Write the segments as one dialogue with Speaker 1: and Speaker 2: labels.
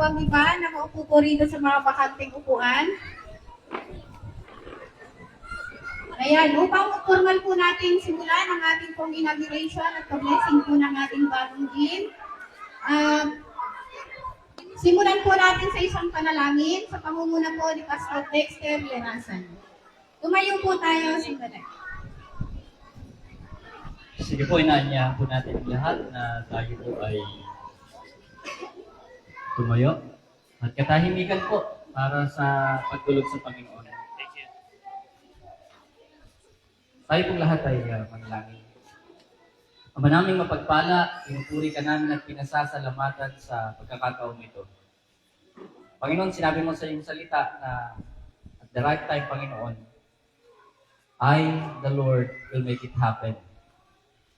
Speaker 1: po ang iba. Nakaupo po rito sa mga bakanting upuan. Ayan, upang formal po natin simulan ang ating pong inauguration at blessing po ng ating bagong gym. Simulan po natin sa isang panalangin sa pangunguna po ni Pastor Dexter Lerasan. Tumayo po tayo, simulan.
Speaker 2: Sige po, inaanyahan po natin lahat na tayo po ay tumayo at katahimikan po para sa pagtulog sa Panginoon. Tayo pong lahat ay manalangin. Ama naming mapagpala, pinupuri ka namin at pinasasalamatan sa pagkakataong ito. Panginoon, sinabi mo sa iyong salita na at the right time, Panginoon, I, the Lord, will make it happen.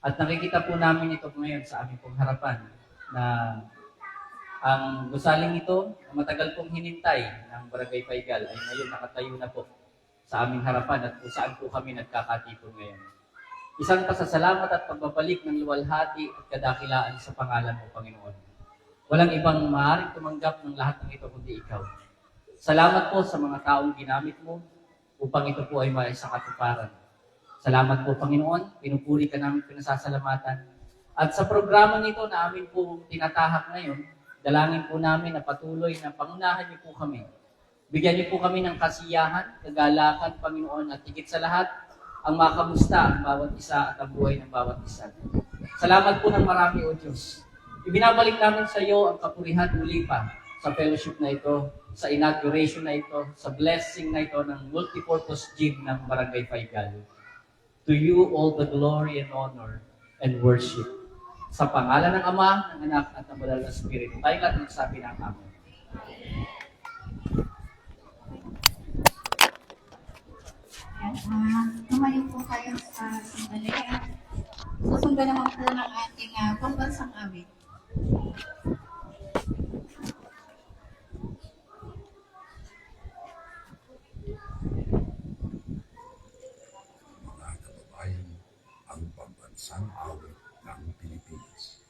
Speaker 2: At nakikita po namin ito ngayon sa aming pong harapan na ang gusaling ito, na matagal pong hinintay ng Barangay Paigal ay ngayon nakatayo na po sa aming harapan at kung saan po kami nagkakatipon ngayon. Isang pasasalamat at pagbabalik ng luwalhati at kadakilaan sa pangalan mo, Panginoon. Walang ibang maaaring tumanggap ng lahat ng ito kundi ikaw. Salamat po sa mga taong ginamit mo upang ito po ay maisakatuparan. Salamat po, Panginoon. Pinupuri ka namin, pinasasalamatan. At sa programa nito na amin po tinatahak ngayon, dalangin po namin na patuloy na pangunahan niyo po kami. Bigyan niyo po kami ng kasiyahan, kagalakan, Panginoon, at higit sa lahat, ang makamusta ang bawat isa at ang buhay ng bawat isa. Salamat po ng marami, O Diyos. Ibinabalik namin sa iyo ang kapurihan muli pa sa fellowship na ito, sa inauguration na ito, sa blessing na ito ng multipurpose gym ng Barangay Paigal. To you all the glory and honor and worship. Sa pangalan ng Ama, ng Anak, at ng Banal na Espiritu. Tayo lahat nagsabi ng Amen.
Speaker 1: Tumayo po kayo sa sandali at susundan naman po ng ating pambansang awit.
Speaker 3: Mga kababayan, ang pambansang awit ng Pilipinas.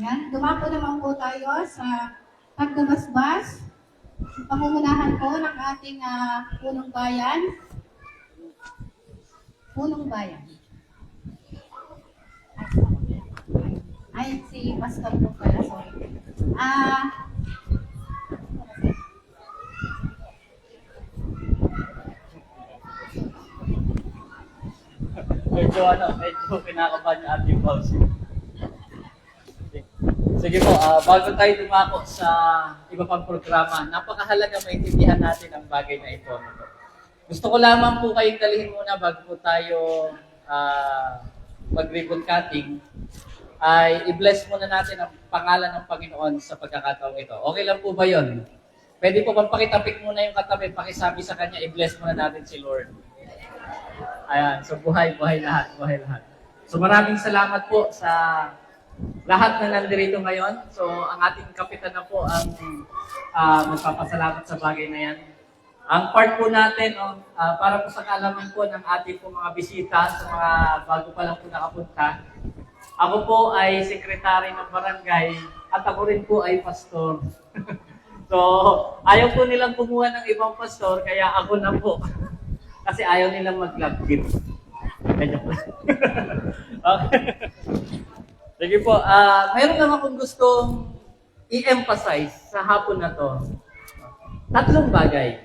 Speaker 1: Yan, dumako naman po tayo sa pagdabasbas. Pangungunahan po ng ating punong bayan. Punong bayan. Ay, si Pastor po pala, sorry.
Speaker 2: Medyo kinakabahan yung ating pause. Sige po, bago tayo dumako sa iba pang programa, napakahalaga maintindihan natin ang bagay na ito. Gusto ko lamang po kayong dalhin muna bago po tayo mag-ribbon cutting, ay i-bless muna natin ang pangalan ng Panginoon sa pagkakataong ito. Okay lang po ba yun? Pwede po bang pakitapik muna yung katabi, pakisabi sa kanya, i-bless muna natin si Lord. Ayan, so buhay lahat. So maraming salamat po sa lahat na nandirito ngayon. So ang ating kapitan na po ang magpapasalamat sa bagay na yan. Ang part po natin, para po sa kaalaman po ng ating po mga bisita, sa mga bago pa lang po nakapunta, ako po ay sekretary ng barangay at ako rin po ay pastor. So, ayaw po nilang kumuha ng ibang pastor, kaya ako na po. Kasi ayaw nilang mag-love gift. Okay. Sige po. Meron lang akong gustong i-emphasize sa hapon na to. Tatlong bagay.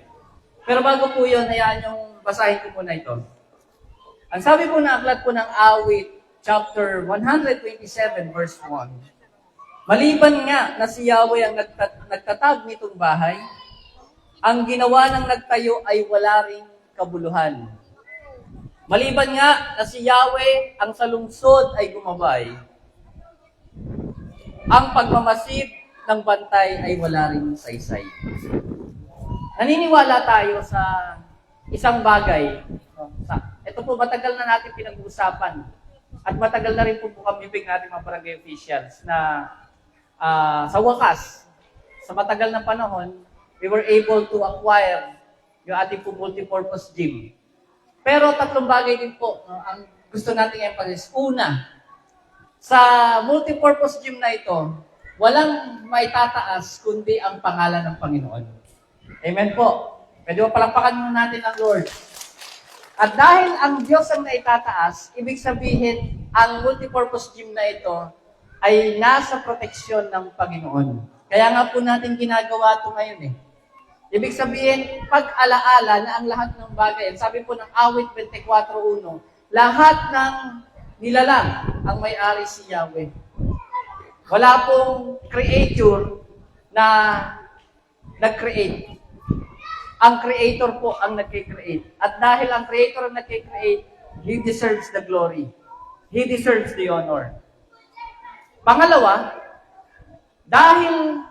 Speaker 2: Pero bago po yun, hayaan yung basahin ko muna ito. Ang sabi po na aklat po ng Awit, chapter 127, verse 1. Maliban nga na si Yahweh ang nagtatag nitong bahay, ang ginawa ng nagtayo ay wala ring kabuluhan. Maliban nga na si Yahweh ang sa lungsod ay gumabay, ang pagmamasid ng bantay ay wala ring saysay. Naniniwala tayo sa isang bagay. Ito po, matagal na natin pinag-uusapan. At matagal na rin po kami natin mga barangay officials na sa wakas, sa matagal na panahon, we were able to acquire yung ating po multipurpose gym. Pero tatlong bagay din po ang gusto nating emphasize. Una, sa multipurpose gym na ito, walang maitataas kundi ang pangalan ng Panginoon. Amen po. Pwede mo palampakan muna natin ang Lord. At dahil ang Diyos ang naitataas, ibig sabihin, ang multipurpose gym na ito ay nasa proteksyon ng Panginoon. Kaya nga po natin ginagawa ito ngayon eh. Ibig sabihin, pag-alaala na ang lahat ng bagay, sabi po ng Awit 24.1, lahat ng nilalang ang may-ari si Yahweh. Wala pong creator na nag-create. Ang creator po ang nag-create. At dahil ang creator ang nag-create, he deserves the glory. He deserves the honor. Pangalawa, dahil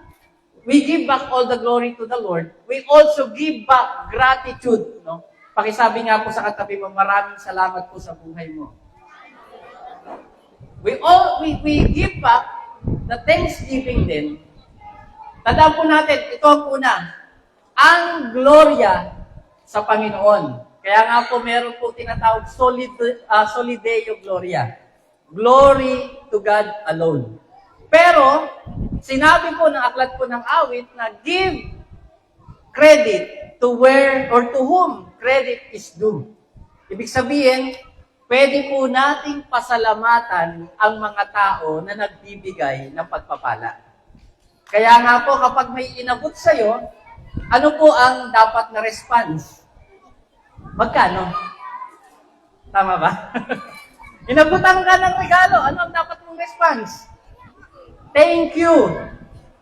Speaker 2: we give back all the glory to the Lord, we also give back gratitude. No? Pakisabi nga po sa katabi mo, maraming salamat po sa buhay mo. We give back the thanksgiving din. Tandaan po natin, ito ang una, ang gloria sa Panginoon. Kaya nga po meron po tinatawag Solideo Gloria. Glory to God alone. Pero, sinabi po ng aklat po ng Awit na give credit to where or to whom credit is due. Ibig sabihin, pwede po nating pasalamatan ang mga tao na nagbibigay ng pagpapala. Kaya nga po, kapag may inabot sa'yo, ano po ang dapat na response? Magkano? Tama ba? Inabutan ka ng regalo, ano ang dapat mong response? Thank you.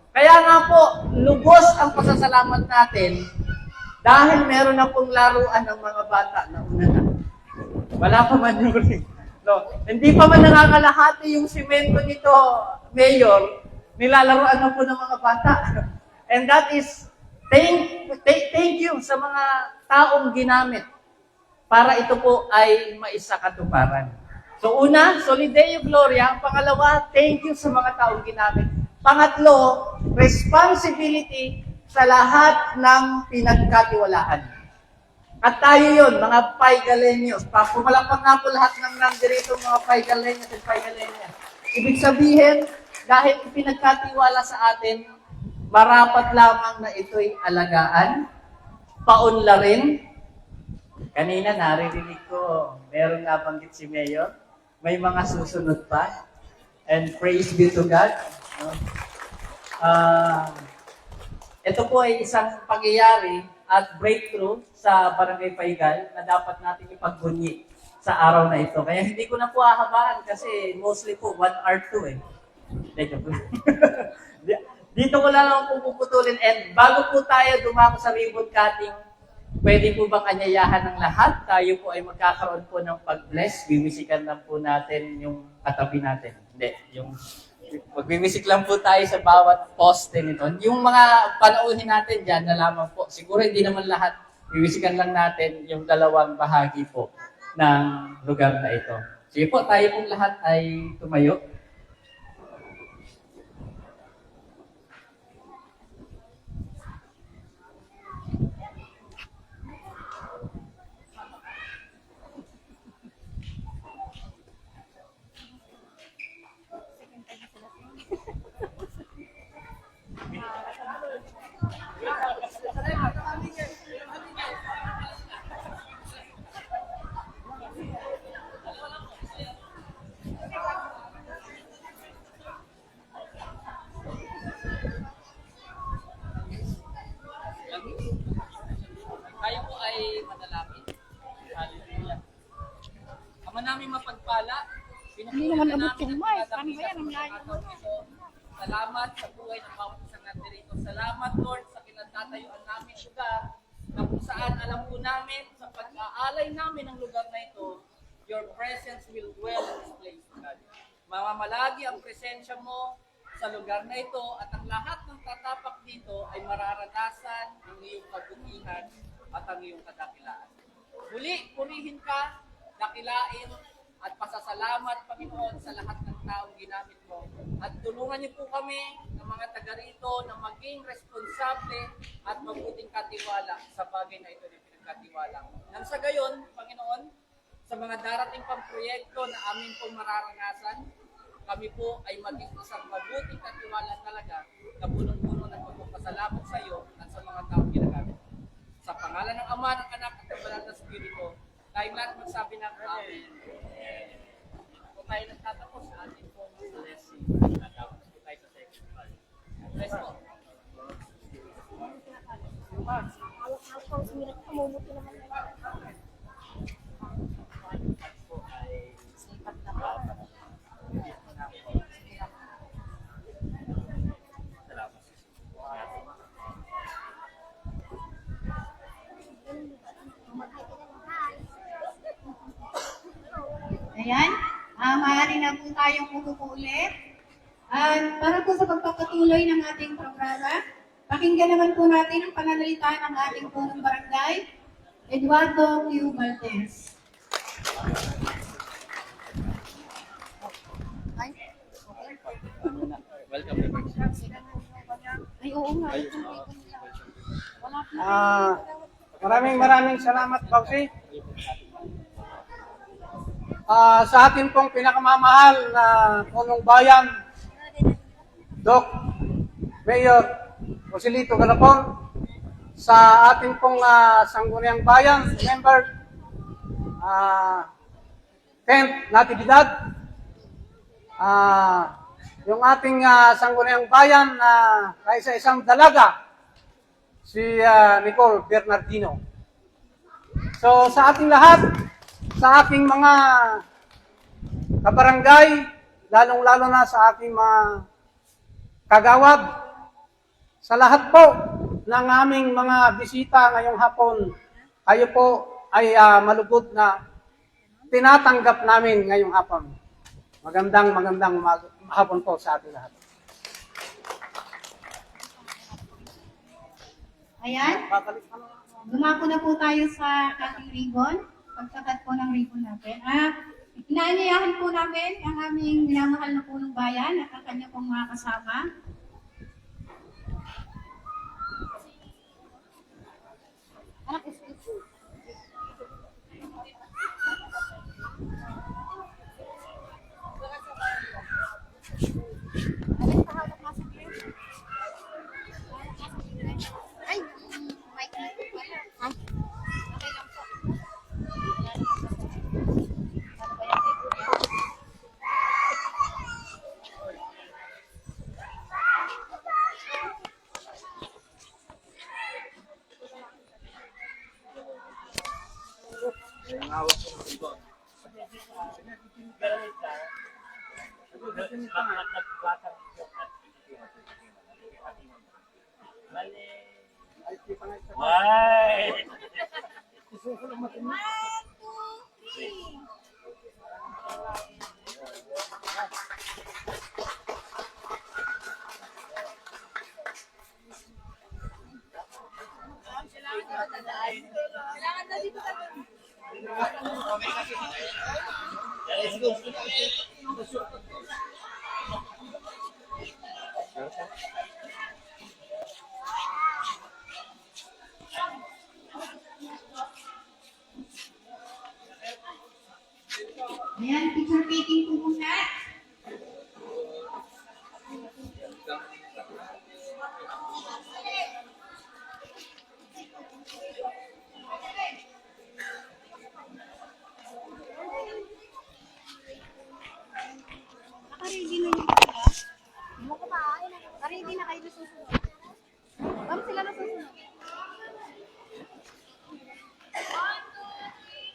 Speaker 2: Kaya nga po, lubos ang pasasalamat natin dahil meron na pong laruan ng mga bata na una na. Wala pa man yung no, hindi pa man nakakalahati yung simento nito, Mayor, nilalaruan na po ng mga bata. And that is, thank you sa mga taong ginamit para ito po ay maisakatuparan. So una, Solideo Gloria. Pangalawa, thank you sa mga taong ginamit. Pangatlo, responsibility sa lahat ng pinagkatiwalaan. At tayo yun, mga Paigaleños. Pumalapak nga po lahat ng nandirito mga Paigaleños at Paigaleñas. Ibig sabihin, dahil ipinagkatiwala sa atin, marapat lamang na ito'y alagaan, paunlarin. Kanina naririnig ko, meron nabanggit si Mayor, may mga susunod pa. And praise be to God. Ito po ay isang pangyayari at breakthrough sa Barangay Paigal na dapat natin ipagbunyi sa araw na ito. Kaya hindi ko na po hahabaan kasi mostly po 1 or 2 eh. Dito ko lang po puputulin. And bago po tayo dumako sa ribbon cutting, pwede po bang anyayahan ng lahat? Tayo po ay magkakaroon po ng pag-bless. Bibisikan lang po natin yung katabi natin. Hindi, magbibisik lang po tayo sa bawat poste nito. Yung mga panauhin natin dyan na lamang po. Siguro hindi naman lahat. Bibisikan lang natin yung dalawang bahagi po ng lugar na ito. Sige po, tayo pong lahat ay tumayo.
Speaker 1: Hindi naman abot yung mic. Paano ba yan? Ang layo mo.
Speaker 2: Salamat sa buhay ng bawat isang natin rito. Salamat, Lord, sa kinatatayuan namin lugar na kung saan alam po namin sa pag-aalay namin ng lugar na ito, your presence will dwell in this place, God. Mamamalagi ang presensya mo sa lugar na ito at ang lahat ng tatapak dito ay mararanasan ang iyong kabutihan at ang iyong kadakilaan. Muli, purihin ka, dakilain, at pasasalamat, Panginoon, sa lahat ng taong ginamit mo. At tulungan niyo po kami ng mga taga rito na maging responsable at mabuting katiwala sa bagay na ito na pinagkatiwala. Nang sa gayon, Panginoon, sa mga darating pang proyekto na amin pong mararanasan, kami po ay maging isang mabuting katiwala talaga na punong-puno ng pagpapasalamat sa iyo at sa mga taong ginagamit. Sa pangalan ng Ama, ng Anak at ng Banal na Espiritu, tayong lahat magsabi ng Amen. Kung tayo nagtatapos sa ating pong blessing, natapos po tayo sa second part. Bless po.
Speaker 1: Ayan, maaari na po tayong umupo ulit. At para po sa pagpapatuloy ng ating programa, pakinggan naman po natin ang pananalita ng ating punong barangay, Eduardo Q. Valdez.
Speaker 2: Welcome, Reverend.
Speaker 1: Ay, oo nga. Wala po.
Speaker 4: Maraming salamat, Pausi. Sa atin pong pinakamamahal na punong bayan, Doc Mayor Joselito Galapon, sa ating pong sangguniang bayan, member 10th Natividad, yung ating sangguniang bayan na kaisa-isang dalaga, si Nicole Bernardino. So sa ating lahat, sa aking mga kabarangay, lalong-lalo na sa aking mga kagawad, sa lahat po ng aming mga bisita ngayong hapon, kayo po ay malugod na tinatanggap namin ngayong hapon. Magandang hapon po sa ating lahat.
Speaker 1: Ayan, dumako na po tayo sa ating ribbon. Pagsakat po ng ribbon natin. Inaanyayahan po namin ang aming minamahal na punong bayan at ang kanya pong mga kasama.
Speaker 5: Ay, mic na ito pala. Ha? Okay lang po.
Speaker 6: Why?
Speaker 1: Ayan, picture taking po muna.
Speaker 5: Naka-ready na yung ba? Hindi mo kumain. Naka-ready na kayo na susunod. Vamos sila na susunod. One, two, three.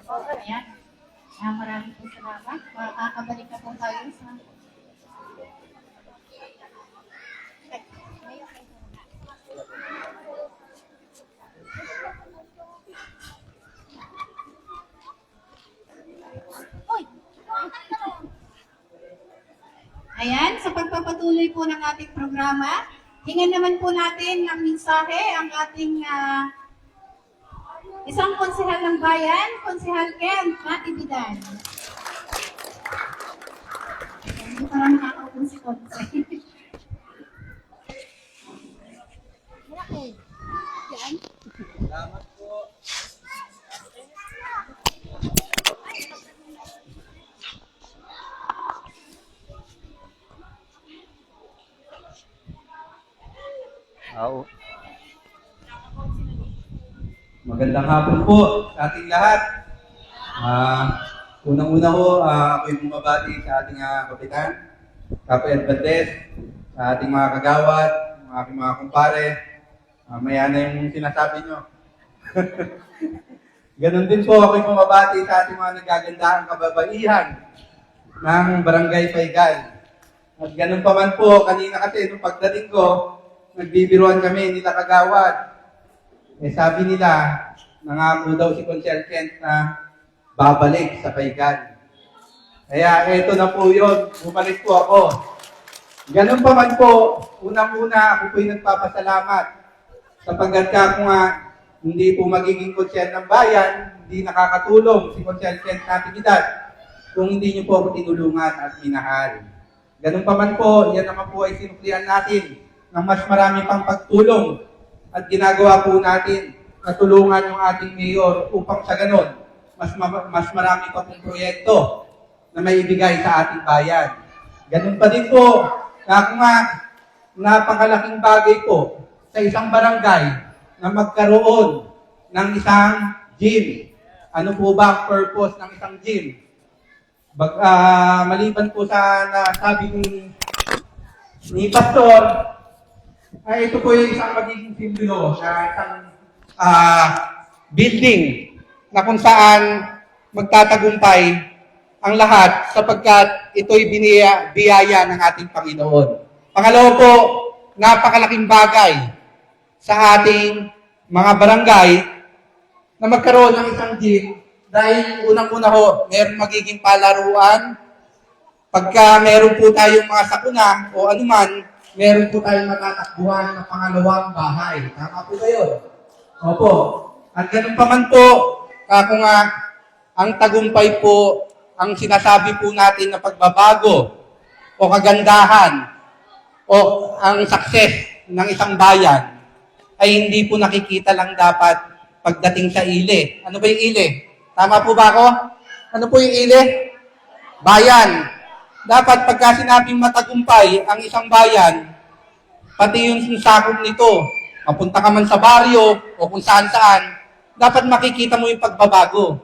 Speaker 1: Ayan. Maraming po salamat. Makakabalik na po tayo sa...
Speaker 5: Uy!
Speaker 1: Ayan, sa pagpapatuloy po ng ating programa, hingan naman po natin ng mensahe ang ating isang konsehal ng bayan, Konsehal Ken Natividad. Hindi pa lang nakakaupo si Konse.
Speaker 5: Malaki. Yan.
Speaker 6: Magandang hapon po sa ating lahat. Unang-una ho, ako'y bumabati sa ating kapitan, Kapo Edvantes, sa ating mga kagawad, mga aking mga kumpare. Maya na yung sinasabi nyo. Ganon din po, ako'y bumabati sa ating mga nagagandahang kababaihan ng Barangay Paigal. At ganun pa man po, kanina kasi nung pagdating ko, nagbibiruan kami nila kagawad. Sabi nila, nangako daw si Konsehal Kent na babalik sa Paigal. Kaya eto na po yun, bumalik po ako. Ganun pa man po, unang-una ako po'y nagpapasalamat sapagkat ako nga hindi po magiging konsyel ng bayan, hindi nakakatulong si Konsehal Kent Natividad kung hindi niyo po ako tinulungan at minahal. Ganun pa man po, yan naman po ay sinuklian natin ng mas marami pang pagtulong at ginagawa po natin na tulungan yung ating mayor upang sa ganon, mas marami pa pong proyekto na may ibigay sa ating bayan. Ganun pa din po, na kung napakalaking bagay po sa isang barangay na magkaroon ng isang gym. Ano po ba ang purpose ng isang gym? Maliban po sa nasabi ni Pastor, ito po yung isang magiging simbolo na isang building na kung saan magtatagumpay ang lahat sapagkat ito'y biyaya ng ating Panginoon. Pangalawa po, napakalaking bagay sa ating mga barangay na magkaroon ng isang gym dahil unang-una ho, meron magiging palaruan. Pagka meron po tayong mga sakuna o anuman, meron po tayong matatakbuhan ng pangalawang bahay. Tama po ba yun? Opo. At ganun pa man po, kung ang tagumpay po, ang sinasabi po natin na pagbabago o kagandahan o ang success ng isang bayan ay hindi po nakikita lang dapat pagdating sa ile. Ano ba yung ile? Tama po ba ako? Ano po yung ile? Bayan. Dapat pagka sinabing matagumpay ang isang bayan, pati yung sakop nito, mapunta ka man sa baryo o kung saan-saan, dapat makikita mo yung pagbabago.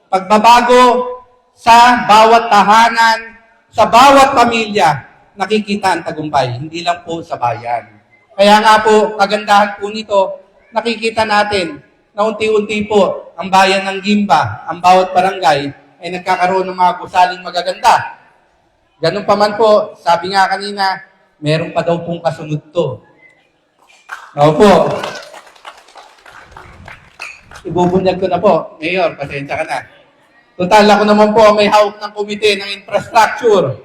Speaker 6: Pagbabago sa bawat tahanan, sa bawat pamilya, nakikita ang tagumpay, hindi lang po sa bayan. Kaya nga po, kagandahan po nito, nakikita natin na unti-unti po ang bayan ng Gimba, ang bawat barangay, ay nagkakaroon ng mga gusaling magaganda. Ganun pa man po, sabi nga kanina, meron pa daw pong kasunod to. Opo. Ibubunyag ko na po. Mayor, pasensya ka na. Total, ako naman po may hawak ng komite ng infrastructure.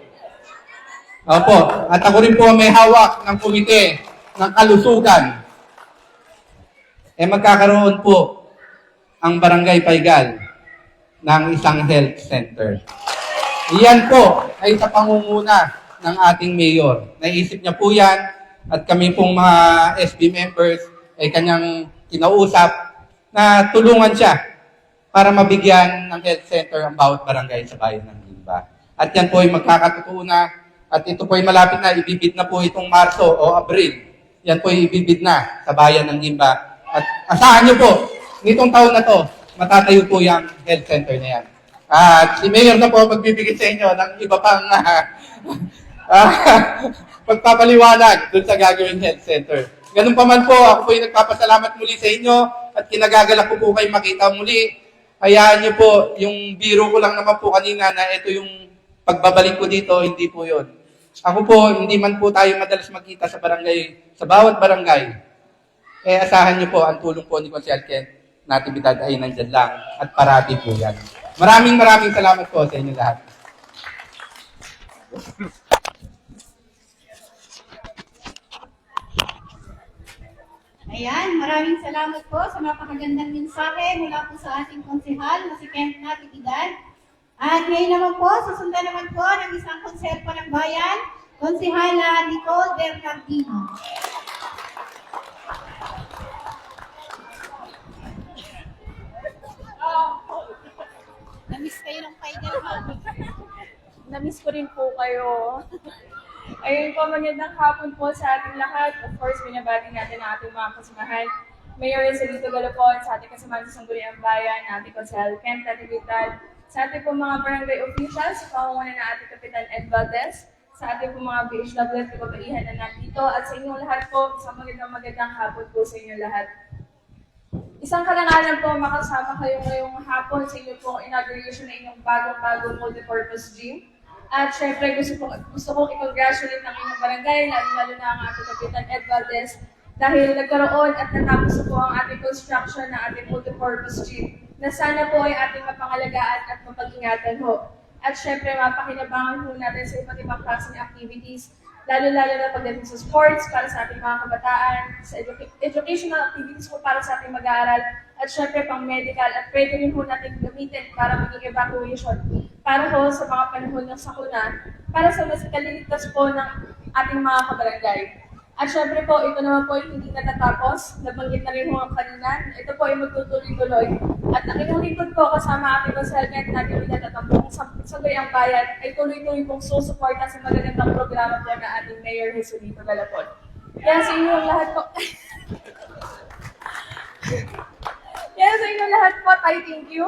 Speaker 6: Opo. At ako rin po may hawak ng komite ng kalusugan. Magkakaroon po ang Barangay Paigal ng isang health center. Iyan po ay sa pangunguna ng ating mayor. Naisip niya po yan at kami pong mga SB members ay kanyang kinausap na tulungan siya para mabigyan ng health center ang bawat barangay sa bayan ng Gimba. At yan po ay magkakatotoo na at ito po ay malapit na, ibibid na po itong Marso o Abril. Yan po ay ibibid na sa bayan ng Gimba. At asahan niyo po, nitong taon na to, matatayo po yung health center na yan. At si Mayor na po magbibigay sa inyo ng iba pang pagpapaliwanag dun sa gagawing health center. Ganun pa man po, ako po yung nagpapasalamat muli sa inyo at kinagagalak ko po kayo makita muli. Hayaan niyo po, yung biro ko lang naman po kanina na ito yung pagbabalik ko dito, hindi po yon. Ako po, hindi man po tayo madalas magkita sa barangay, sa bawat barangay. Asahan niyo po, ang tulong po ni Consel Kent Natividad ay nandyan lang at parati po yan. Maraming salamat po sa inyo lahat.
Speaker 1: Ayan, maraming salamat po sa napakagandang mensahe mula po sa ating konsehal na si Kent Natividad. At ngayon naman po, susundan naman po ng isang konserpo ng bayan, Konsehala Nicole Bernardino.
Speaker 5: Namiss kayo ng final ha? Namiss ko rin po kayo. Ayun po, magandang hapon po sa ating lahat. Of course, binabati natin ang ating mga kasamahan. Mayor Salito Galapon, sa ating kasamahan sa Sangguniang Bayan, ating Consel Kent Natividad, sa ating po mga barangay officials, sa pangunguna ng ating Kapitan Ed Valdez, sa ating po mga BHW at kababaihan na nandito, at sa inyong lahat po, isang magandang hapon po sa inyong lahat. Isang karangalan po makasama kayo ngayong hapon sa inyong pong inauguration na inyong bagong multipurpose gym. At syempre gusto kong i-congratulate ng inyong barangay, lalo na ang ating Kapitan Ed Valdez, dahil nagkaroon at natapos po ang ating construction ng ating multipurpose gym na sana po ay ating mapangalagaan at mapag-ingatan ho. At syempre mapakinabangan ho natin sa iba't ibang klaseng activities, lalo na pagdating sa sports para sa ating mga kabataan, sa educational activities po para sa ating mag-aaral, at syempre pang medical, at pwede rin po natin gamitin para maging evacuation para po sa mga panahon ng sakuna, para sa mas kaliligtas po ng ating mga kabarangay. At syempre po, ito naman po ay hindi natatapos, nabanggit na rin po ang kanina, ito po ay magtutuloy-tuloy. At ang inyong lingkod po kasama ating Consel Kent Natividad at ang buong Sangguniang Bayan ay tuloy-tuloy pong susuporta sa magagandang programa po na ating Mayor Jesulito Galapon. Kaya sa inyong lahat po, po, thank you.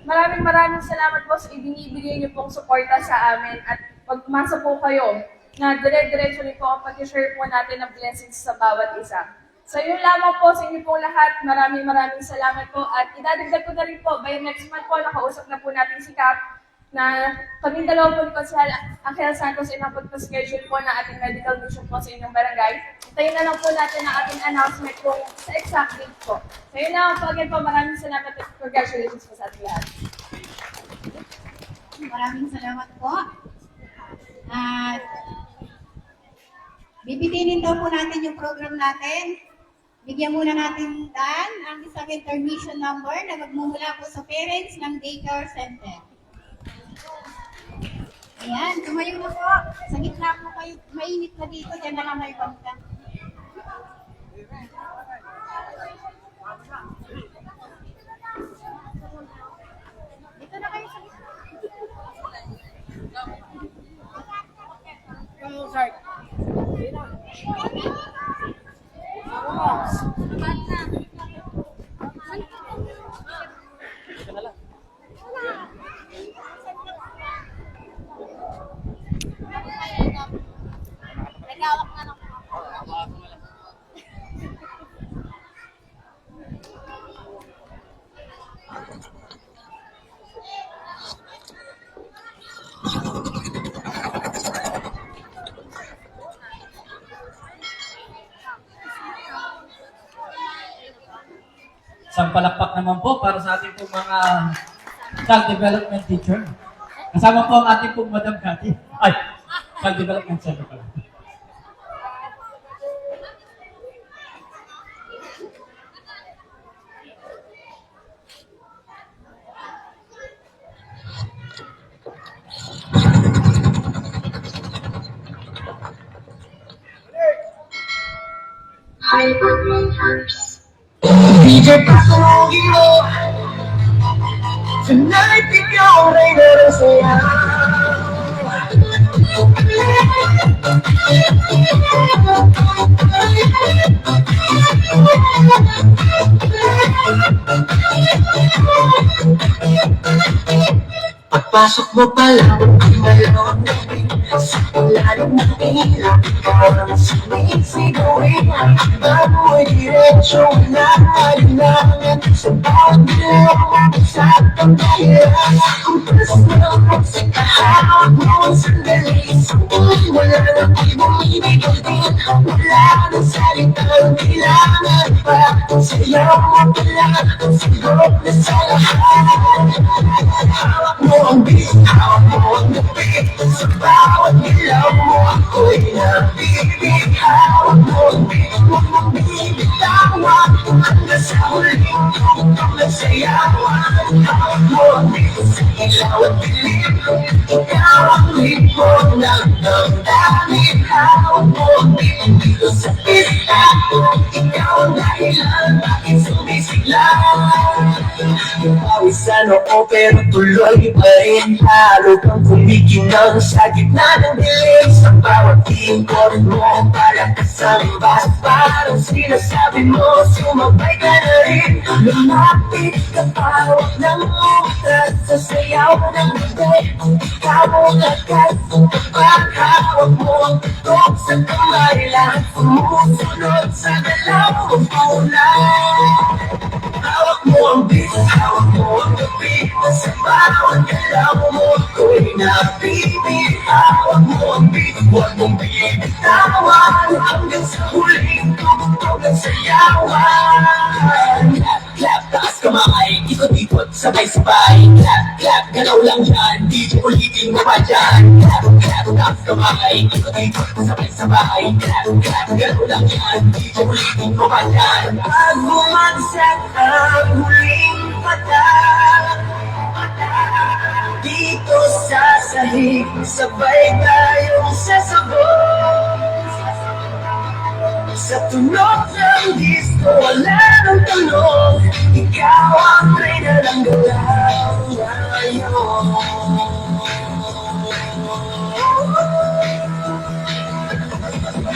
Speaker 5: Maraming salamat po sa ibinibigay niyo pong suporta sa amin at pagmasa po kayo na dire-diretso rin po ang pag-share po natin ng blessings sa bawat isa. So yun lamang po sa inyo pong lahat. Maraming salamat po. At idadagdag ko na rin po, by next month po, nakausap na po natin si Cap na kami dalawa po ni Consel Angel Santos ay napagpa-schedule po na ating medical mission po sa inyong barangay. Tayo na lang po natin ang ating announcement po sa exact date po. So yun lang po, again po, maraming salamat at congratulations po sa ating lahat.
Speaker 1: Maraming salamat po. At bibitinin daw po natin yung program natin. Bigyan muna natin ang isang intermission number na magmumula po sa parents ng daycare center. Ayan, tumayo na po. Sa gitna po kayo, mainit na dito. Diyan na lang may bangka. Dito na kayo sa gitna.
Speaker 5: Nagawak na lang.
Speaker 2: Isang palakpak naman po para sa ating pong mga child development teacher. Kasama po ang ating pong Madam Cathy. Ay, child development center pala.
Speaker 7: DJ Pasogino, tonight ikaw ay narasaya. Pagpasok mo pa lang, ang malawang Simula nung nakilap, ikaw ang sinisigawin. Bago ay diretsyo na alinangan sa bawat dilaw sa pagkahirap. Kung gusto mo pagsikahaw mo ang sandali, wala nang ibumibig ang din. Wala nang salitang kailangan pa. Sayaw mo pala, sigurot na sa lahat. Hawak mo ang beat, hawak mo ang gabi. Sa bawat ilaw mo ako'y nabibig. Hawak mo ang beat, huwag mong bibitawan. Hanggang sa huling tugtog ng sayawan. Hawak mo ang beat, sa ilaw at dilim. Ikaw ang libon ng damdamin. Hawak mo ang beat, dito sa pista. Ikaw ang dahilan, bakit sumisigla? Pawis sa noo pero tuloy pa rin. Halo kang kumikinang sa gitna ng dilim. Sa bawat tingkod mo palakas ang bas. Parang sinasabi mo sumabay ka na rin. Lumapit ka pawak ng utas. Sa sayaw ng gabi ikaw ang agad. Kapag hawak mo ang tutok sa kamay, lahat sumusunod sa galaw ng kulay. Hawak mo ang beat, hawak mo ang gabi. Sa bawat galaw mo ako'y nabibig. Hawak mo ang beat, huwag mong bibitawan. Hanggang sa huling tugtog ng sayawan. Clap, clap, taas kamay, ikot-ikot, sabay-sabay. Clap, clap, galaw lang yan, DJ ulitin mo pa dyan. Clap, clap, taas kamay, ikot-ikot, sabay-sabay. Clap, clap, galaw lang yan, DJ ulitin mo pa dyan. Pag bumagsak ang huling patak, dito sa sahig, sabay tayong sasabog. Sa tunog ng disco, wala nang tanong. Ikaw ang reyna ng galaw ngayon.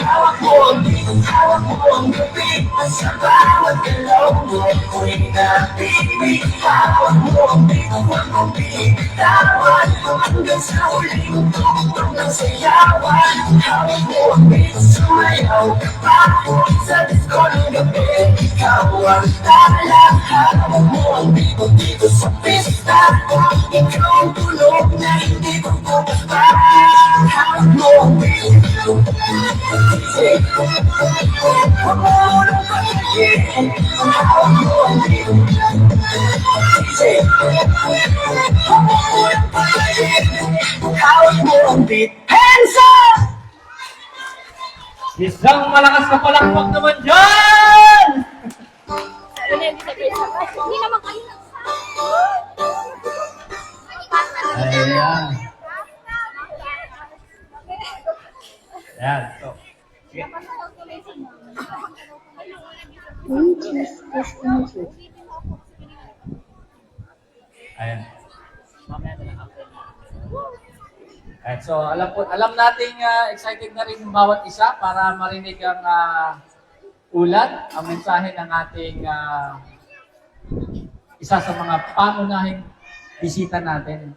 Speaker 7: Hawak mo ang beat, hawak mo ang gabi. Sa bawat galaw mo ako'y nabibig. Hawak mo ang beat, huwag mong bibitawan. Hanggang sa huling tugtog ng sayawan. Hawak mo ang beat, sumayaw ka pa. Sa disco ng gabi, ikaw ang tala. Hawak mo ang beat, dito sa pista. Ikaw ang tulog na hindi magpapapa. Hawak mo ang beat, hands up!
Speaker 2: Isang malakas na palakpak naman dyan!
Speaker 5: Hindi naman kayo
Speaker 2: Ayan. Ayan. So, sige. Ayan. Ayan. So, alam nating excited na rin yung bawat isa para marinig ang ulat, ang mensahe ng ating isa sa mga pangunahing bisita natin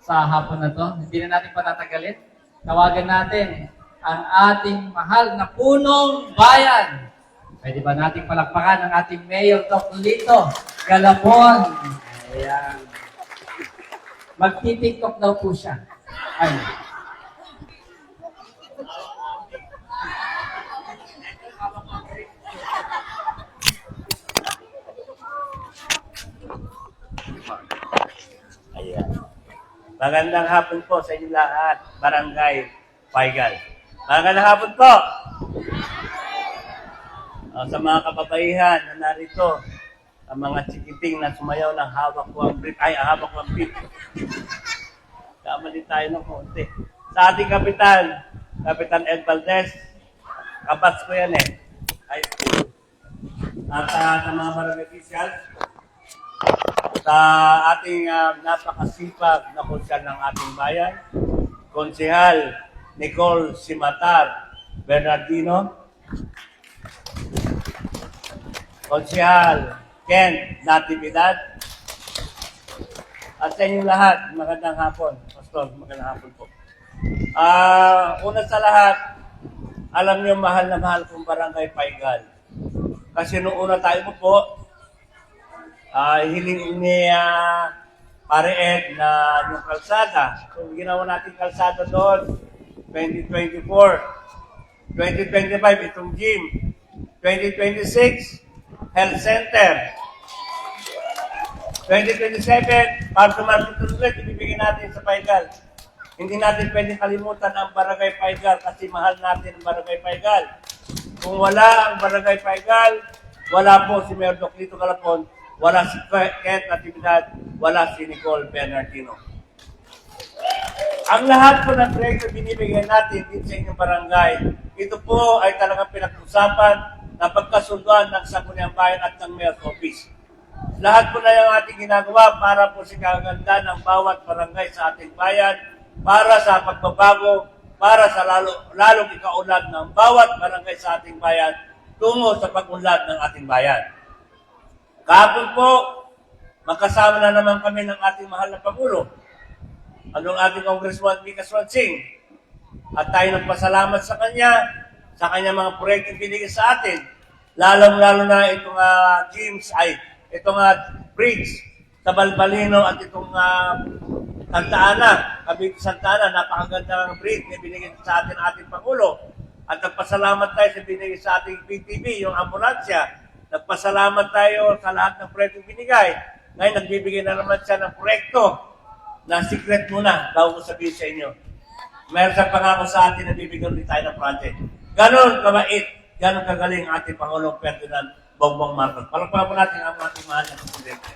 Speaker 2: sa hapon na to. Hindi na natin patatagalin. Tawagan natin ang ating mahal na punong bayan. Pwede ba nating palakpakan ang ating Mayor Doc Lito Galapon? Ayan. Magti-TikTok daw po siya. Ay.
Speaker 8: Ayan. Magandang hapon po sa inyo lahat, Barangay Paigal. Magandang hapon po! Sa mga kababaihan na narito, ang mga chikiting na sumayaw ng hawak ko ang beat. Ay, hawak ko ang beat. Kamali tayo ng konti. Sa ating kapitan, Kapitan Ed Valdez, kabats ko yan eh. Ay, at sa mga barangay officials, sa ating napakasipag na konsyal ng ating bayan, Konsehal Nicole Simatar Bernardino, Konsehal Ken Natividad, at sa inyong lahat, magandang hapon. Pastor, magandang hapon po. Una sa lahat, alam niyo mahal na mahal kong Barangay Paigal. Kasi nung una tayo po, hiling ni Pare Ed na yung kalsada. So, ginawa natin kalsada doon, 2024. 2025, itong gym. 2026, health center. 2027, para sa market ulit, ibibigay natin sa Paigal. Hindi natin pwedeng kalimutan ang Barangay Paigal kasi mahal natin ang Barangay Paigal. Kung wala ang Barangay Paigal, wala po si Mayor Doc Lito Galapon, wala si Kent Natividad, wala si Nicole Bernardino. Ang lahat po ng proyekto binibigyan natin dito sa inyong barangay, ito po ay talagang pinag-usapan na pagkasunduan ng Sangguniang Bayan at ng Mayor's Office. Lahat po na yung ating ginagawa para po sa kaganda ng bawat barangay sa ating bayan, para sa pagbabago, para sa lalong ikaunlad ng bawat barangay sa ating bayan tungo sa pag-unlad ng ating bayan. Kahapon po, magkasama na naman kami ng ating mahal na Pangulo, anong ating Congressman Mika Swansing. At tayo nagpasalamat sa kanya mga proyektong binigay sa atin, lalong-lalo na itong itong bridge sa Balbalino at itong Santa Ana, Cavite Santa Ana, napakaganda ng bridge na binigay sa atin ating Pangulo. At nagpasalamat tayo sa binigay sa ating PTV, yung ambulansya. Nagpasalamat tayo sa lahat ng proyektong binigay. Ngayon, nagbibigay na naman siya ng proyekto na secret muna, daw ko sabihin sa inyo. Meron sa pangako sa atin na bibigyan ulit tayo ng project. Ganon kabait, ganon kagaling ating Pangulong Ferdinand Bongbong Marcos. Palagpagan po natin ang ating mahal na presidente.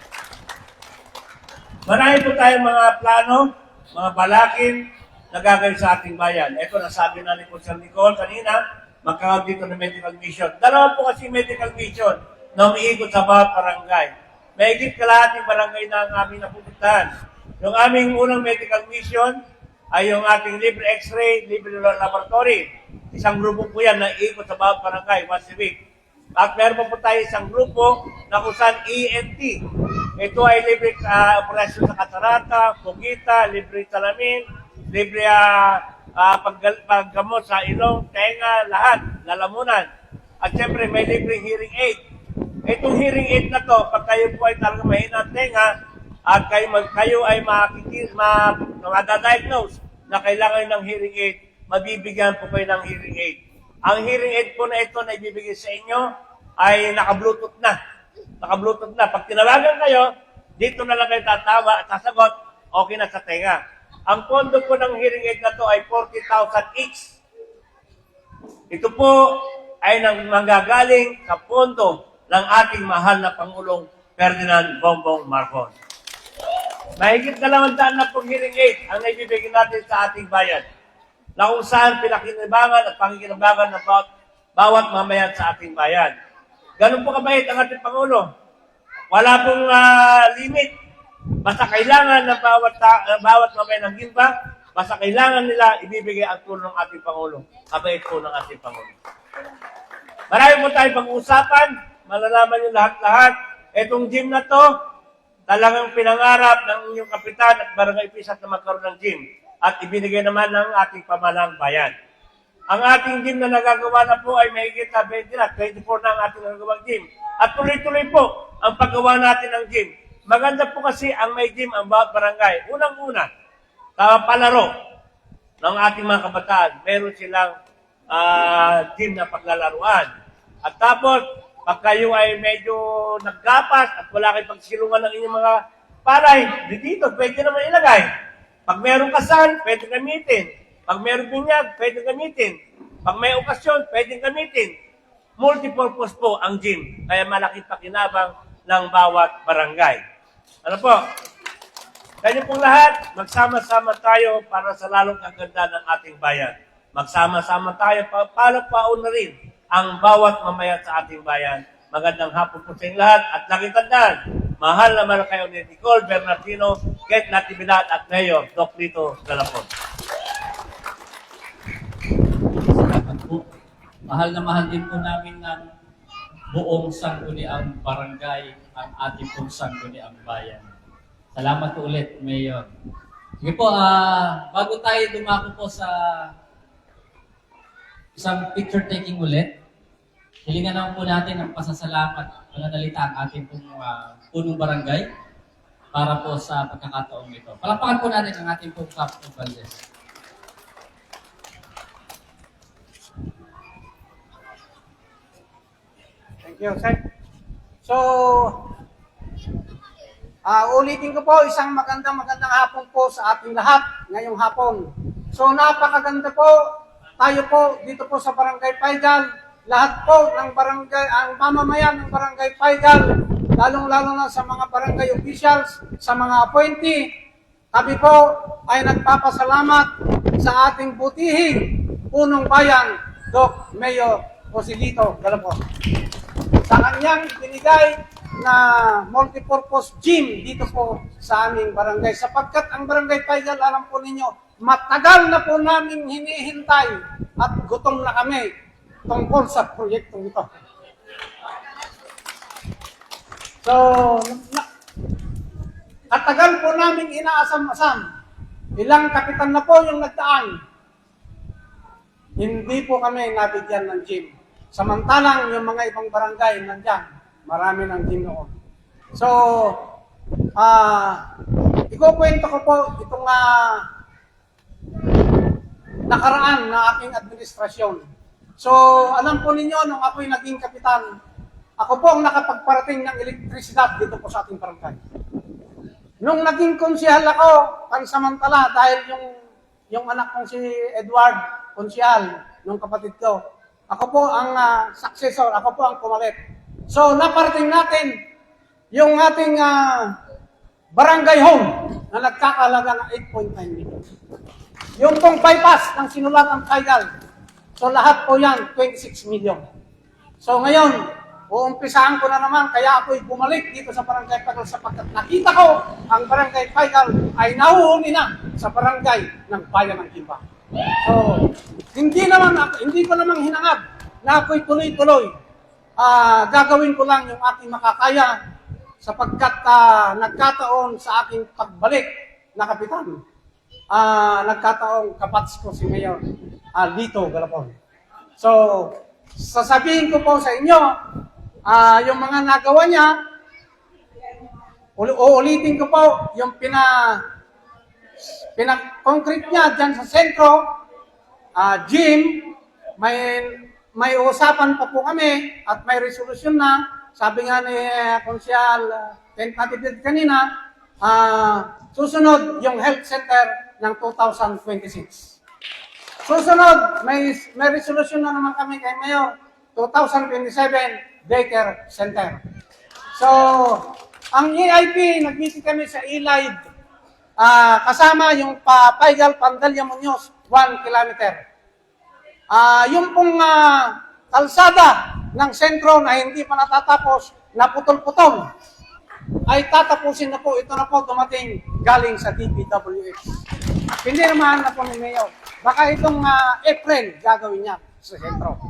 Speaker 8: Marami po tayong mga plano, mga balakin na gagawin sa ating bayan. Ito, nasabi na ni Sir Nicole kanina, magkakaroon dito ng medical mission. Dalawa po kasi medical mission na umiikot sa bawat barangay. Mahigit kalahating barangay na ang aming napupuntahan. Yung aming unang medical mission ay yung ating libre x-ray, libre laboratory. Isang grupo po yan na iikot sa bawat barangay once a week. At meron po tayo isang grupo na kung saan ENT. Ito ay libre operasyon sa katarata, pugita, libre salamin, libre paggamot sa ilong, tenga, lahat, lalamunan. At siyempre may libre hearing aid. Itong hearing aid na to, pag kayo po ay talagang mahina ang tenga, at kayo ay madadiagnose na kailangan ng hearing aid, mabibigyan po kayo ng hearing aid. Ang hearing aid po na ito na ibibigay sa inyo ay naka-Bluetooth na. Naka-Bluetooth na. Pag tinawagan kayo, dito na lang kayo tatawa at sasagot, okay na sa tenga. Ang pondo po ng hearing aid na to ay 40,000 each. Ito po ay manggagaling sa pondo ng ating mahal na Pangulong Ferdinand Bongbong Marcos. Mahigit 200 na pong hearing aid ang naibibigay natin sa ating bayan, na kung saan pinakinabangan at pangikinabangan ng bawat mamayan sa ating bayan. Ganun po kabait ang ating Pangulo. Wala pong limit. Basta kailangan ng bawat mamayan ng Gimba, basta kailangan nila ibibigay ang tulong ng ating Pangulo. Kabait po ng ating Pangulo. Marami po tayong pag-uusapan, malalaman nyo lahat-lahat. Itong gym na to, talagang pinangarap ng inyong kapitan at barangay pisat na magkaroon ng gym. At ibinigay naman ng ating pamahalang bayan. Ang ating gym na nagagawa na po ay mahigit na 20 na, 24 na ang ating nagagawang gym. At tuloy-tuloy po ang paggawa natin ng gym. Maganda po kasi ang may gym ang bawat barangay. Unang-una, palaro ng ating mga kabataan. Meron silang gym na paglalaruan. At tapos, pag kayo ay medyo naggapas at wala kayong pagsilungan ng inyong mga palay, dito, pwede naman ilagay. Pag mayroong kasal, pwede gamitin. Pag mayroong binyag, pwede gamitin. Pag may okasyon, pwede gamitin. Multipurpose po ang gym. Kaya malaking pakinabang ng bawat barangay. Ano po? Kaya pong lahat, magsama-sama tayo para sa lalong kaganda ng ating bayan. Magsama-sama tayo para pauna rin ang bawat mamayan sa ating bayan. Magandang hapon po sa inyong lahat at laging tandaan, mahal na mahal kayo ni Nicole Bernardino, Kent Natividad at Mayor Doc Lito Galapon.
Speaker 2: Salamat po. Mahal na mahal din po namin ng buong sangguniang barangay, ang ating pong sangguniang bayan. Salamat po ulit, Mayor. Sige po, bago tayo dumako po sa isang picture taking ulit, hilingan naman po natin ang pasasalamat at pananalita ang ating pong punong barangay para po sa pagkakataong ito. Palakpakan po natin ang ating pong Captain Valdez.
Speaker 4: Thank you, sir. So, ulitin ko po, isang magandang hapon po sa ating lahat ngayong hapon. So, napakaganda po, tayo po dito po sa Barangay Paigal, lahat po ng barangay, ang mamamayan ng Barangay Paigal, lalong-lalo na sa mga barangay officials, sa mga appointee, kami po ay nagpapasalamat sa ating butihing punong bayan, Doc Mayor Joselito Galapon, sa kanyang binigay na multipurpose gym dito po sa aming barangay. Sapagkat ang Barangay Paigal, alam po ninyo, matagal na po namin hinihintay at gutom na kami tungkol sa proyektong ito. So, katagal po namin inaasam-asam. Ilang kapitan na po yung nagdaan. Hindi po kami nabigyan ng gym. Samantalang yung mga ibang barangay nandyan, marami ng gym noon. So, ikukwento ko po itong nakaraan na aking administrasyon. So, alam po ninyo, nung ako'y naging kapitan, ako po ang nakapagparating ng elektrisidad dito po sa ating barangay. Nung naging konsihal ako, pansamantala, dahil yung anak kong si Edward, konsihal, nung kapatid ko, ako po ang successor, ako po ang pumalit. So, naparating natin yung ating barangay home na nagkakalaga ng 8.9 million. Yung pong bypass ng Sinulatan Paigal, so lahat po yan, 26 million. So ngayon, uumpisahan ko na naman, kaya ako'y bumalik dito sa Barangay Paigal sapagkat nakita ko ang Barangay Paigal ay nahuhuli na sa barangay ng Bayan ng Kimba. So, hindi ko namang hinangad na ako'y tuloy-tuloy. Gagawin ko lang yung aking makakaya sapagkat nagkataon sa aking pagbalik na kapitan. Nagkataong kapats ko si Mayor Lito Galapon. So, sasabihin ko po sa inyo, yung mga nagawa niya, uulitin ko po yung concrete niya dyan sa sentro, gym, may usapan pa po kami at may resolution na. Sabi nga ni Konsyal tentative kanina, susunod yung health center ng 2026. Susunod, may resolution na naman kami kay Mayor, 2027 daycare center. So, ang EIP, nag-meeting kami sa E-Live, kasama yung Paigal Pandalya Muñoz, 1 kilometer. Yung pong kalsada ng sentro na hindi pa natatapos, naputol-putol, ay tatapusin na po. Ito na po dumating galing sa DPWH. Hindi naman na po ni Mayor. Baka itong April gagawin niya sa sentro.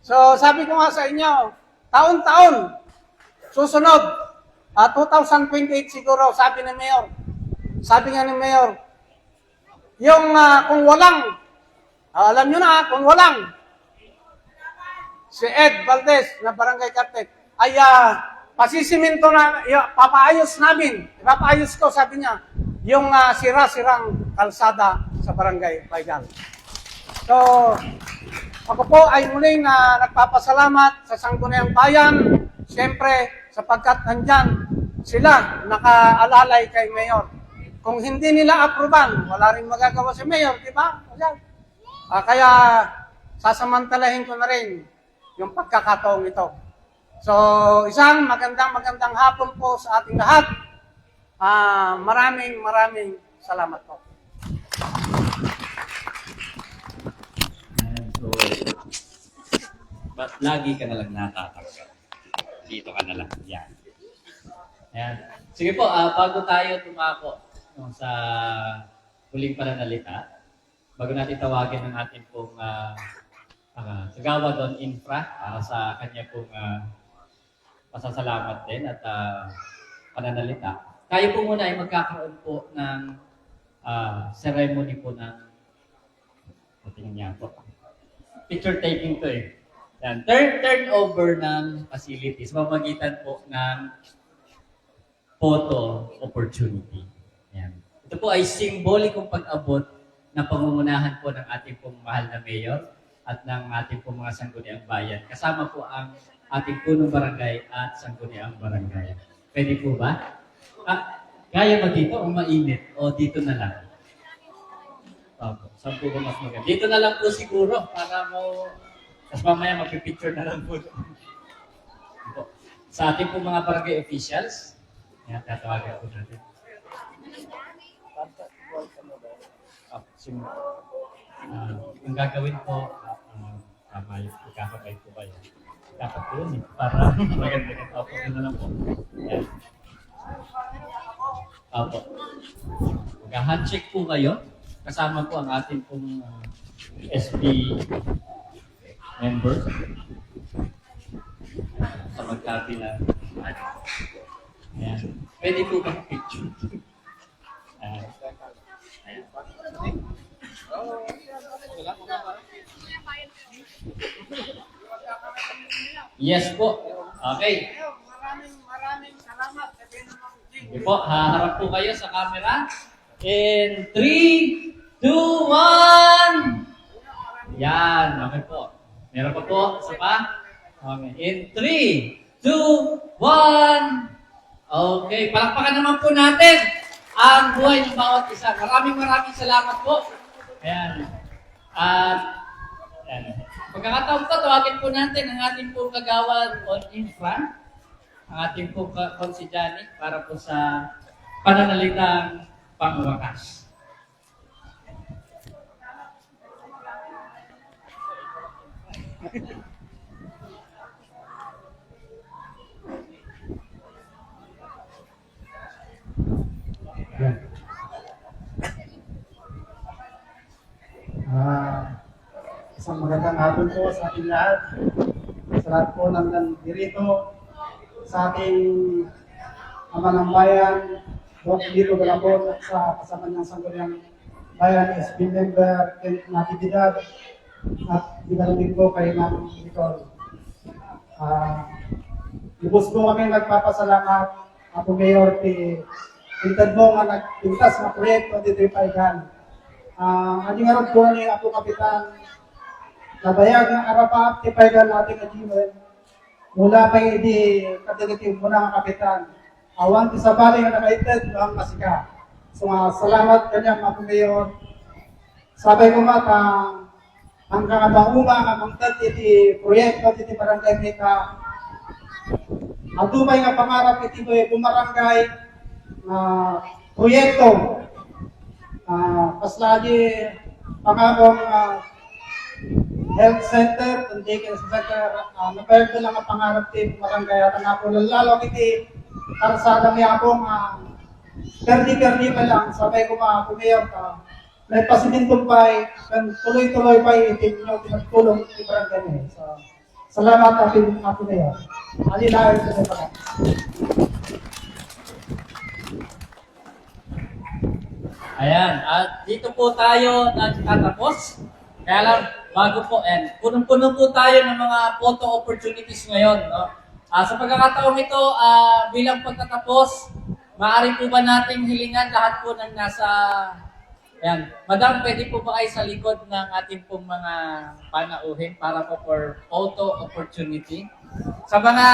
Speaker 4: So sabi ko nga sa inyo, taon-taon, susunod, 2028 siguro, sabi ni Mayor. Sabi nga ni Mayor, yung kung walang, alam nyo na, kung walang, si Ed Valdez na barangay captain, ay pasisiminto na, papaayos namin, papaayos ko, sabi niya, yung sira-sirang kalsada sa barangay Paigal. So, ako po ay muling nagpapasalamat sa Sangguniang Bayan, siyempre sapagkat nandyan sila nakaalalay kay Mayor. Kung hindi nila aproban, wala rin magagawa si Mayor, di ba? Kaya sasamantalahin ko na rin yung pagkakataong ito. So, isang magandang hapon po sa ating lahat. Maraming salamat po.
Speaker 2: So, lagi ka na lang natatanggap. Dito ka na lang. Yan. Ayan. Sige po, bago tayo tumako sa huling pananalita, bago natin tawagin ang ating pong kagawad on infra sa kanya pong pasasalamat din at pananalita. tayo po muna ay magkakaroon po ng ceremony po ng tingnan niya po. Picture taking to eh. Yan. Turnover ng facilities. Mamagitan po ng photo opportunity. Yan. Ito po ay simbolikong pag-abot ng pangungunahan po ng ating pong mahal na mayor at ng ating pong mga sangguniang bayan. Kasama po ang ating punong barangay at sangguniang barangay. Pwede po ba? Kaya ba dito o mainit? O dito na lang? Opo. Saan po ba mas maganda? Dito na lang po siguro para mo... Tapos mamaya magpipicture na lang po. Opo. Sa ating po mga barangay officials, yan, tatawagan po natin. Yung gagawin po, tama yung ikakabay po kayo. Dapat po yun para maganda ka. Opo, yun na lang po. Yan. Opo. Mag-handshake po kayo. Kasama po ang ating pong SB member sa magkabila. Ayan. Pwede po ba picture? Ayan. Yes po. Okay.
Speaker 4: Maraming salamat.
Speaker 2: Sige po, haharap po kayo sa camera. In 3, 2, 1! Yan, okay po. Meron pa po, isa pa. Okay, in 3, 2, 1! Okay, palakpakan naman po natin ang buhay ng bawat isa. Maraming salamat po. Ayan. At, ayan. Pagkakataon po, tawagin po natin ang ating po kagawad on infra, ang ating po konsidyani para po sa pananalitang pangwakas.
Speaker 4: Isang magandang hapon po sa ating lahat. Sa lahat po ng nandito, sa ating ama ng bayan, Dok Lito Galapon, at sa kasama ng sangguniang bayan, SB member, Kent Natividad, at din po kay Ma'am Nicole. Lubos po kami nagpapasalamat ako Mayor Pintad mo nga nagpintas na proyekto dito yung Paigan. Ang nga po ni ako Kapitan, nabayag ng arapat ti Paigan natin na Jimen, mula pa hindi kadagating mo na ang Kapitan. Awan ti sa bali nga nakaited ang masika. So salamat kanya ako Mayor. Sabay ko mata, ang kakabauma nga mangtad iti proyekto iti barangay Meka. Ang tumay nga pangarap iti bumarangay proyekto. Paslagi pangakong health center, kundi sa center, napayag lang ang pangarap iti bumarangay at ang ako lalo iti para sa dami akong perdi pa lang, sabay ko mga kumayor ka. May pasimintong kan tuloy-tuloy pa itinyo pinagtulong iti barangay. So, salamat atin ako na yan. Alinahin sa mga.
Speaker 2: Ayan, at dito po tayo nagtatapos. Kaya lang, bago po, punong-puno po tayo ng mga photo opportunities ngayon. No? Sa pagkakataong ito, bilang pagtatapos, maaari po ba nating hilingan lahat po ng nasa... Ayan, Madam, pwede po ba kayo sa likod ng ating pong mga panauhin para po for photo opportunity? Sa mga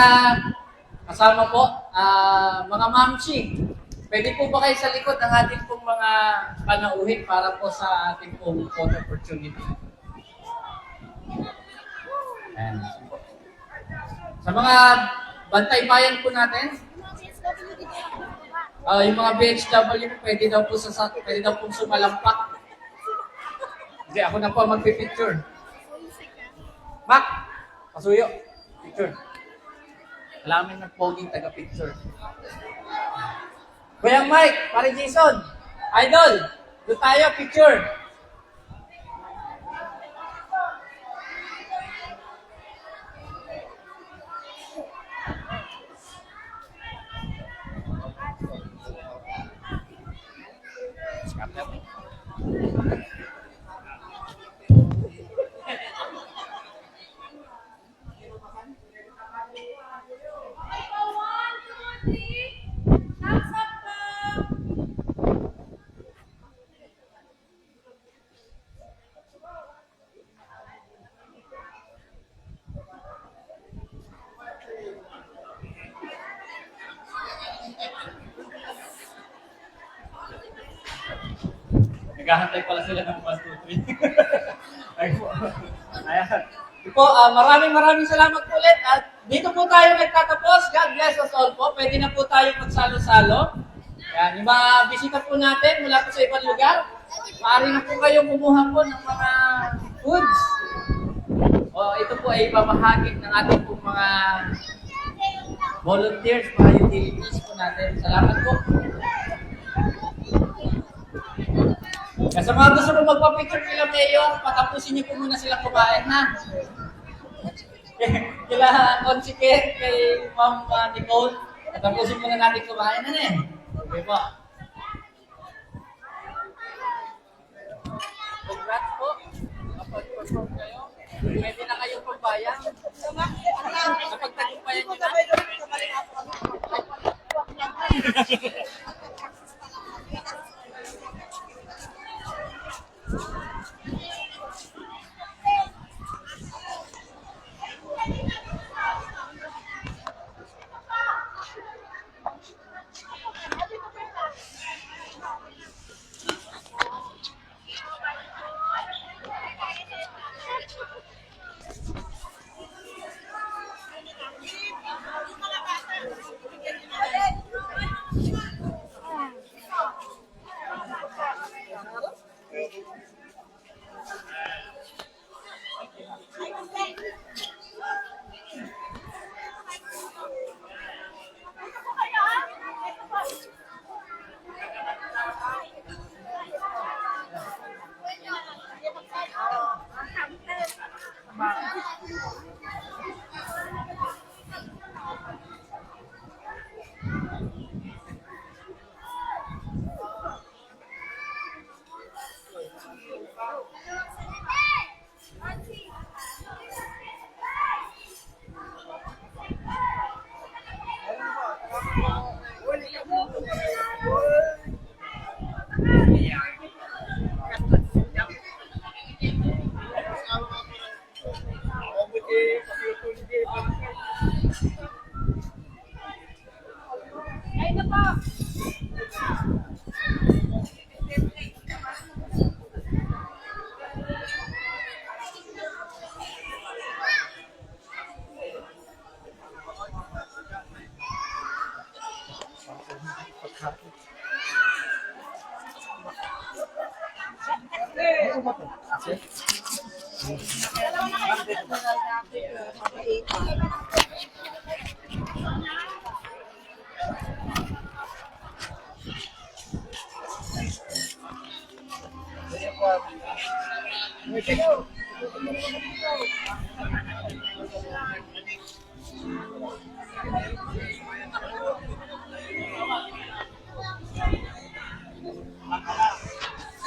Speaker 2: kasama po, mga mamchi, pwede po ba kayo sa likod ng ating pong mga panauhin para po sa ating pong photo opportunity? Ayan. Sa mga bantay bayan po natin, yung mga BHW, pwede daw po sumalampak. Hindi, ako na po magpipicture. Mac, pasuyo. Picture. Alamin ng poging taga-picture. Kuya Mike, pare Jason, Idol, doon tayo, picture. Naghahantay pala sila ng 1, 2, 3. Ayan. Po, maraming salamat po ulit. At dito po tayo nagtatapos. God bless us all po. Pwede na po tayo magsalo-salo. Yan, yung mga bisita po natin mula po sa ibang lugar, maaari na po kayong kumuha po ng mga foods. O, ito po ay pamahagi ng ating po mga volunteers, mga utilities po natin. Salamat po. Kaya sa mga gusto mo magpa-picture kila Mayor, patapusin niyo po muna sila kumain, ha? Kila Consike, kay Ma'am Nicole, patapusin muna natin kumain, ano eh? Okay po. Congrats po. Kapag-perform kayo, pwede na kayong pagbayan. Kapag tagumpayan nyo na.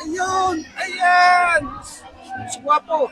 Speaker 4: Ayun! Ayan! Guwapo!